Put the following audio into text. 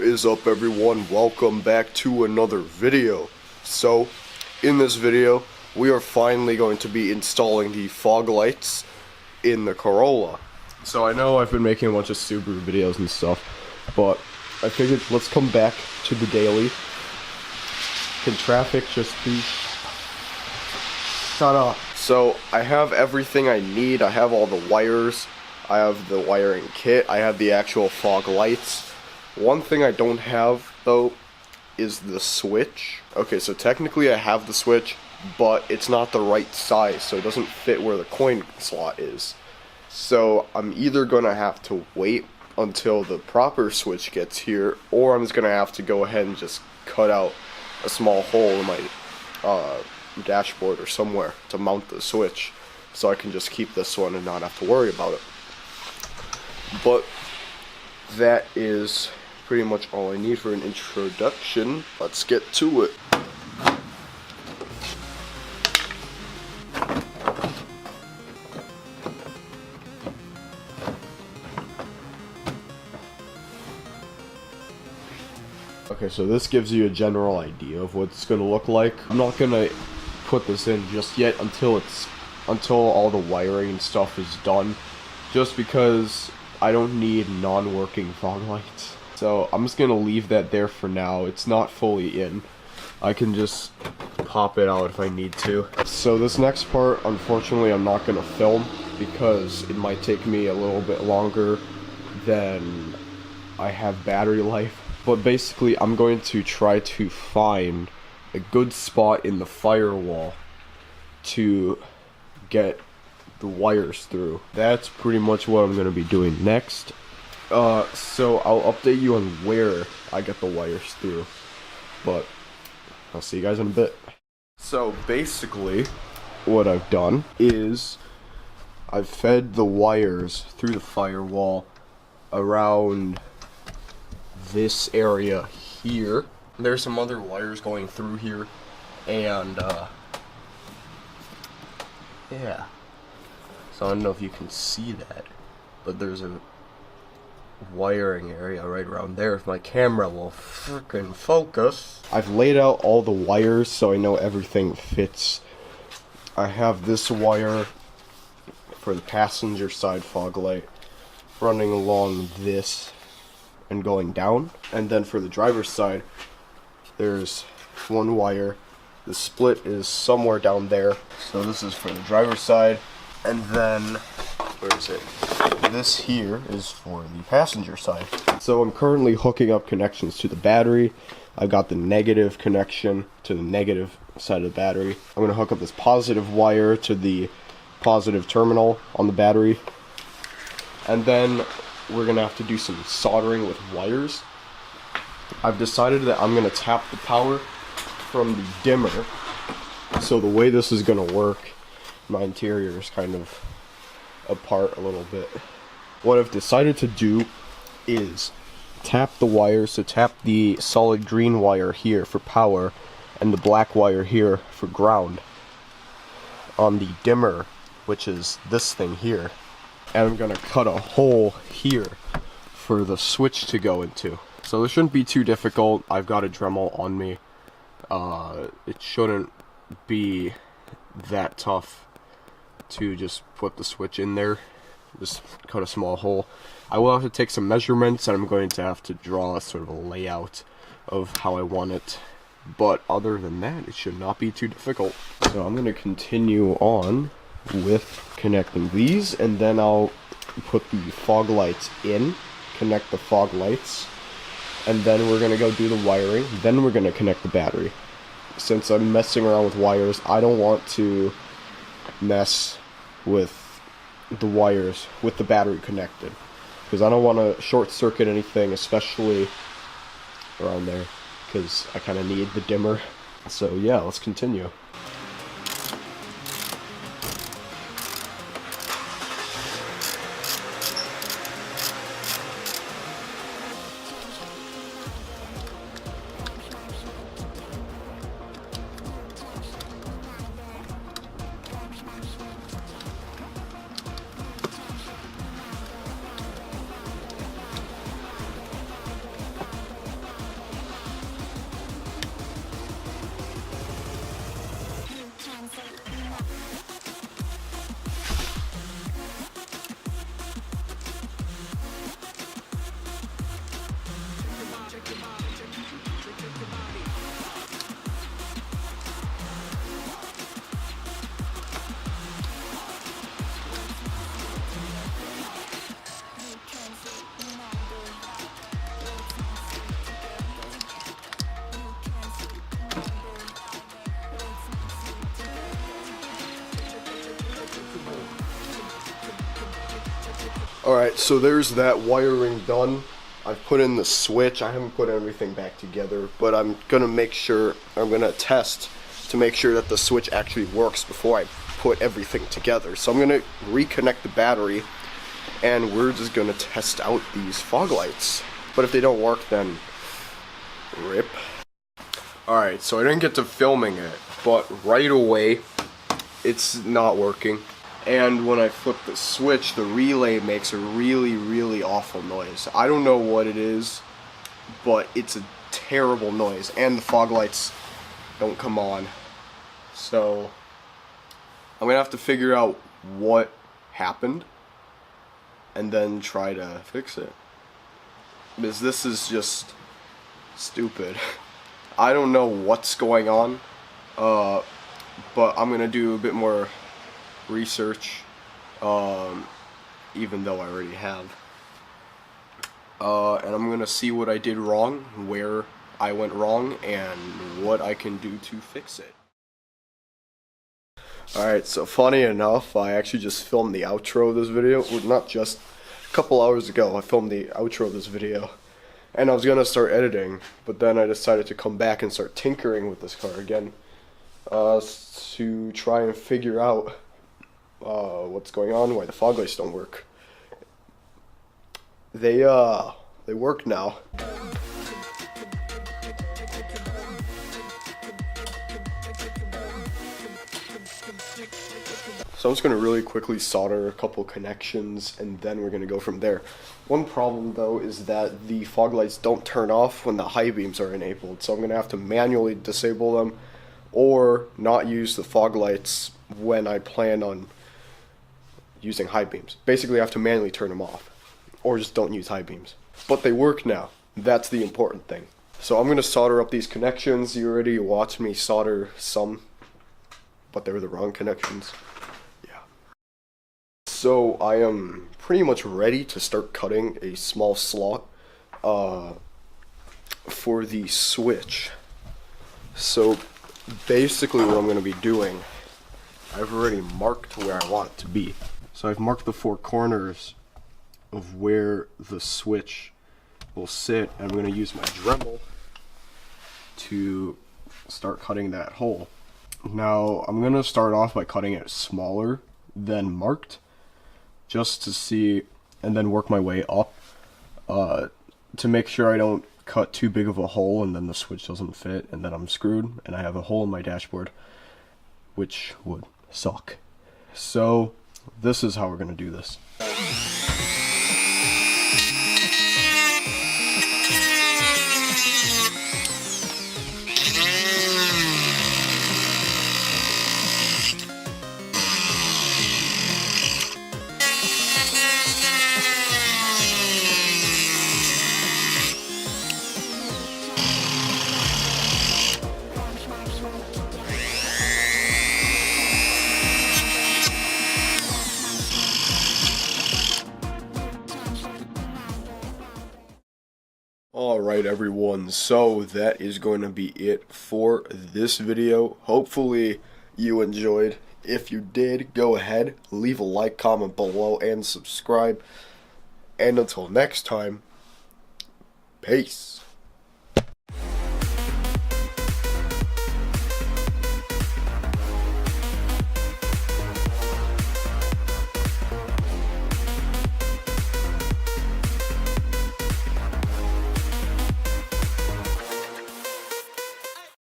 What is up, everyone? Welcome back to another video. So, in this video, we are finally going to be installing the fog lights in the Corolla. So I know I've been making a bunch of Subaru videos and stuff, but I figured let's come back to the daily. Can traffic just be... Shut up. So, I have everything I need. I have all the wires. I have the wiring kit. I have the actual fog lights. One thing I don't have, though, is the switch. Okay, so technically I have the switch, but it's not the right size, so it doesn't fit where the coin slot is. So I'm either gonna have to wait until the proper switch gets here, or I'm just gonna have to go ahead and just cut out a small hole in my dashboard or somewhere to mount the switch, so I can just keep this one and not have to worry about it. But that is pretty much all I need for an introduction. Let's get to it. Okay, so this gives you a general idea of what it's gonna look like. I'm not gonna put this in just yet until all the wiring and stuff is done, just because I don't need non-working fog lights. So I'm just gonna leave that there for now. It's not fully in. I can just pop it out if I need to. So this next part, unfortunately, I'm not gonna film because it might take me a little bit longer than I have battery life. But basically, I'm going to try to find a good spot in the firewall to get the wires through. That's pretty much what I'm going to be doing next. So I'll update you on where I get the wires through. But I'll see you guys in a bit. So basically, what I've done is I've fed the wires through the firewall around this area here. There's some other wires going through here, and yeah, so I don't know if you can see that, but there's a wiring area right around there. If my camera will frickin' focus. I've laid out all the wires so I know everything fits. I have this wire for the passenger side fog light running along this and going down, and then for the driver's side there's one wire. The split is somewhere down there, so this is for the driver's side, and then where is it? This here is for the passenger side. So I'm currently hooking up connections to the battery. I've got the negative connection to the negative side of the battery. I'm gonna hook up this positive wire to the positive terminal on the battery, and then we're gonna have to do some soldering with wires. I've decided that I'm gonna tap the power from the dimmer. So the way this is gonna work, my interior is kind of apart a little bit. What I've decided to do is tap the wires, so tap the solid green wire here for power and the black wire here for ground on the dimmer, which is this thing here. And I'm gonna cut a hole here for the switch to go into. So this shouldn't be too difficult. I've got a Dremel on me. It shouldn't be that tough to just put the switch in there. Just cut a small hole. I will have to take some measurements, and I'm going to have to draw sort of a layout of how I want it. But other than that, it should not be too difficult. So I'm gonna continue on with connecting these, and then I'll put the fog lights in, connect the fog lights, and then we're gonna go do the wiring, then we're gonna connect the battery. Since I'm messing around with wires, I don't want to mess with the wires with the battery connected, because I don't want to short circuit anything, especially around there, because I kind of need the dimmer. So yeah, let's continue. Alright, so there's that wiring done. I've put in the switch. I haven't put everything back together, but I'm gonna test to make sure that the switch actually works before I put everything together. So I'm gonna reconnect the battery, and we're just gonna test out these fog lights. But if they don't work, then rip. Alright, so I didn't get to filming it, but right away it's not working. And when I flip the switch, the relay makes a really, really awful noise. I don't know what it is, but it's a terrible noise. And the fog lights don't come on. So I'm gonna have to figure out what happened and then try to fix it. Because this is just stupid. I don't know what's going on, but I'm gonna do a bit more research, even though I already have, and I'm gonna see what I did wrong, where I went wrong, and what I can do to fix it. Alright, so funny enough, I actually just filmed the outro of this video. Well, not just a couple hours ago, I filmed the outro of this video, and I was gonna start editing, but then I decided to come back and start tinkering with this car again, to try and figure out what's going on, why the fog lights don't work. They work now. So I'm just going to really quickly solder a couple connections, and then we're going to go from there. One problem though is that the fog lights don't turn off when the high beams are enabled, so I'm going to have to manually disable them, or not use the fog lights when I plan on using high beams. Basically, I have to manually turn them off, or just don't use high beams. But they work now. That's the important thing. So I'm gonna solder up these connections. You already watched me solder some, but they were the wrong connections. Yeah. So I am pretty much ready to start cutting a small slot for the switch. So basically what I'm gonna be doing, I've already marked where I want it to be. So I've marked the four corners of where the switch will sit, and I'm going to use my Dremel to start cutting that hole. Now I'm going to start off by cutting it smaller than marked, just to see, and then work my way up to make sure I don't cut too big of a hole and then the switch doesn't fit, and then I'm screwed and I have a hole in my dashboard, which would suck. So this is how we're going to do this. Alright everyone, so that is going to be it for this video. Hopefully you enjoyed. If you did, go ahead, leave a like, comment below, and subscribe. And until next time, peace.